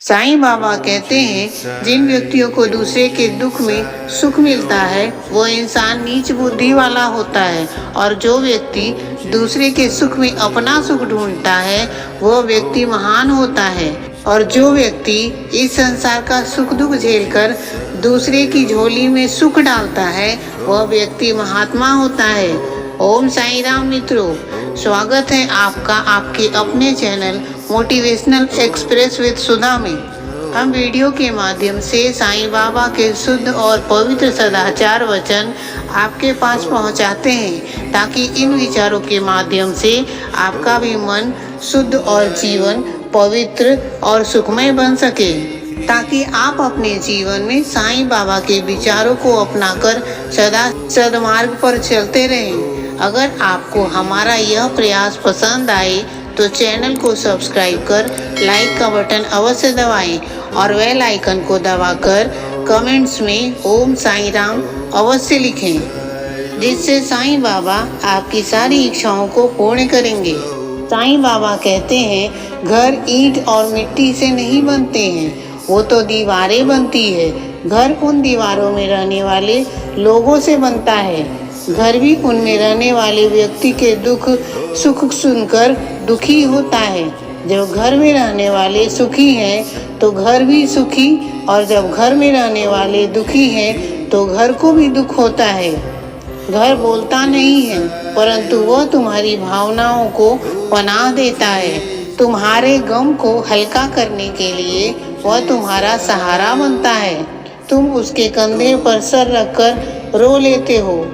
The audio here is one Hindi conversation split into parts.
साईं बाबा कहते हैं, जिन व्यक्तियों को दूसरे के दुख में सुख मिलता है वो इंसान नीच बुद्धि वाला होता है, और जो व्यक्ति दूसरे के सुख में अपना सुख ढूंढता है वह व्यक्ति महान होता है। और जो व्यक्ति इस संसार का सुख दुख झेलकर दूसरे की झोली में सुख डालता है वह व्यक्ति महात्मा होता है। ओम साईं राम मित्रों, स्वागत है आपका आपके अपने चैनल मोटिवेशनल एक्सप्रेस विद सुधा में। हम वीडियो के माध्यम से साईं बाबा के शुद्ध और पवित्र सदाचार वचन आपके पास पहुंचाते हैं, ताकि इन विचारों के माध्यम से आपका भी मन शुद्ध और जीवन पवित्र और सुखमय बन सके, ताकि आप अपने जीवन में साईं बाबा के विचारों को अपनाकर सदा सद्मार्ग पर चलते रहें। अगर आपको हमारा यह प्रयास पसंद आए तो चैनल को सब्सक्राइब कर लाइक का बटन अवश्य दबाएं और बेल आइकन को दबाकर कमेंट्स में ओम साईं राम अवश्य लिखें, जिससे साईं बाबा आपकी सारी इच्छाओं को पूर्ण करेंगे। साईं बाबा कहते हैं, घर ईंट और मिट्टी से नहीं बनते हैं, वो तो दीवारें बनती है। घर उन दीवारों में रहने वाले लोगों से बनता है। घर भी उनमें रहने वाले व्यक्ति के दुख सुख सुनकर दुखी होता है। जब घर में रहने वाले सुखी हैं तो घर भी सुखी, और जब घर में रहने वाले दुखी हैं तो घर को भी दुख होता है। घर बोलता नहीं है, परंतु वह तुम्हारी भावनाओं को पनाह देता है। तुम्हारे गम को हल्का करने के लिए वह तुम्हारा सहारा बनता है। तुम उसके कंधे पर सर रखकर रो लेते हो,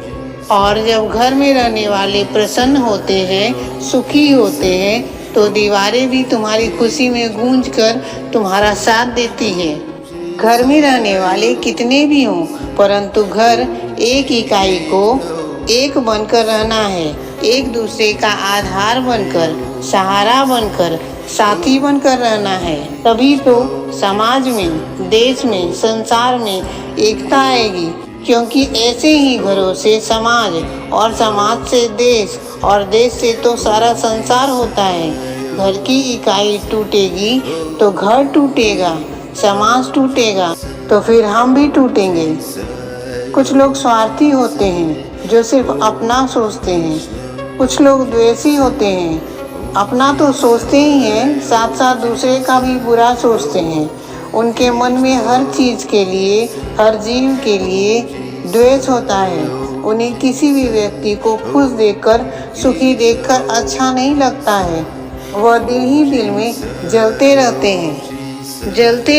और जब घर में रहने वाले प्रसन्न होते हैं, सुखी होते हैं, तो दीवारें भी तुम्हारी खुशी में गूंज कर तुम्हारा साथ देती हैं। घर में रहने वाले कितने भी हों, परंतु घर एक इकाई को एक बनकर रहना है, एक दूसरे का आधार बनकर, सहारा बनकर, साथी बनकर रहना है। तभी तो समाज में, देश में, संसार में एकता आएगी, क्योंकि ऐसे ही घरों से समाज, और समाज से देश, और देश से तो सारा संसार होता है। घर की इकाई टूटेगी तो घर टूटेगा, समाज टूटेगा तो फिर हम भी टूटेंगे। कुछ लोग स्वार्थी होते हैं जो सिर्फ अपना सोचते हैं। कुछ लोग द्वेषी होते हैं, अपना तो सोचते ही हैं, साथ साथ दूसरे का भी बुरा सोचते हैं। उनके मन में हर चीज़ के लिए, हर जीव के लिए द्वेष होता है। उन्हें किसी भी व्यक्ति को खुश देखकर, सुखी देखकर अच्छा नहीं लगता है। वह दिल ही दिल में जलते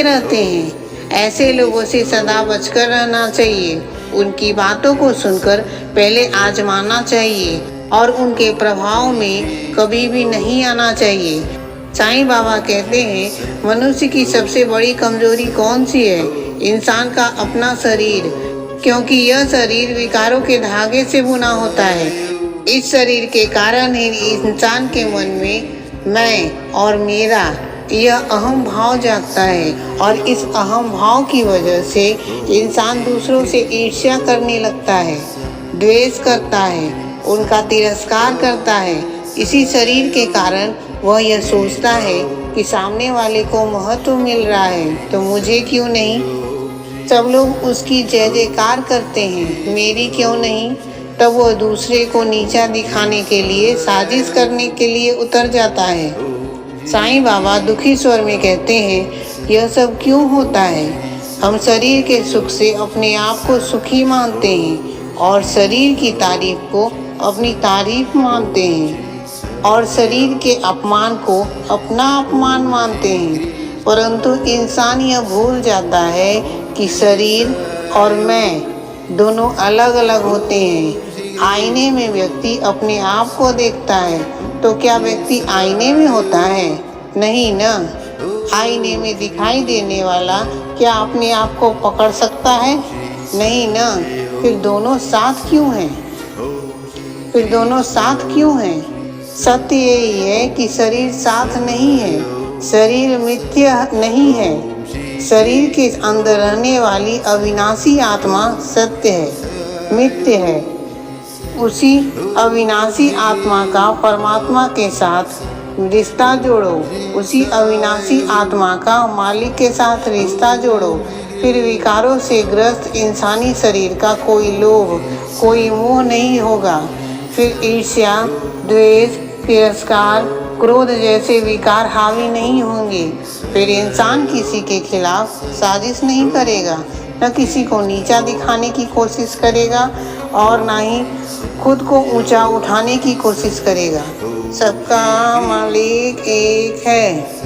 रहते हैं। ऐसे लोगों से सदा बचकर रहना चाहिए। उनकी बातों को सुनकर पहले आजमाना चाहिए, और उनके प्रभाव में कभी भी नहीं आना चाहिए। साईं बाबा कहते हैं, मनुष्य की सबसे बड़ी कमजोरी कौन सी है? इंसान का अपना शरीर, क्योंकि यह शरीर विकारों के धागे से बुना होता है। इस शरीर के कारण ही इंसान के मन में मैं और मेरा यह अहम भाव जागता है, और इस अहम भाव की वजह से इंसान दूसरों से ईर्ष्या करने लगता है, द्वेष करता है, उनका तिरस्कार करता है। इसी शरीर के कारण वह यह सोचता है कि सामने वाले को महत्व मिल रहा है तो मुझे क्यों नहीं। सब लोग उसकी जय जयकार करते हैं, मेरी क्यों नहीं। तब वह दूसरे को नीचा दिखाने के लिए, साजिश करने के लिए उतर जाता है। साईं बाबा दुखी स्वर में कहते हैं, यह सब क्यों होता है? हम शरीर के सुख से अपने आप को सुखी मानते हैं, और शरीर की तारीफ को अपनी तारीफ मानते हैं, और शरीर के अपमान को अपना अपमान मानते हैं। परंतु इंसान यह भूल जाता है कि शरीर और मैं दोनों अलग अलग होते हैं। आईने में व्यक्ति अपने आप को देखता है, तो क्या व्यक्ति आईने में होता है? नहीं ना। आईने में दिखाई देने वाला क्या अपने आप को पकड़ सकता है? नहीं ना। फिर दोनों साथ क्यों हैं? सत्य यही है कि शरीर साथ नहीं है, शरीर मिथ्या नहीं है। शरीर के अंदर रहने वाली अविनाशी आत्मा सत्य है, मिथ्य है। उसी अविनाशी आत्मा का परमात्मा के साथ रिश्ता जोड़ो, उसी अविनाशी आत्मा का मालिक के साथ रिश्ता जोड़ो। फिर विकारों से ग्रस्त इंसानी शरीर का कोई लोभ, कोई मोह नहीं होगा। फिर ईर्ष्या, द्वेष, तिरस्कार, क्रोध जैसे विकार हावी नहीं होंगे। फिर इंसान किसी के खिलाफ साजिश नहीं करेगा, न किसी को नीचा दिखाने की कोशिश करेगा और न ही खुद को ऊंचा उठाने की कोशिश करेगा। सबका मालिक एक है।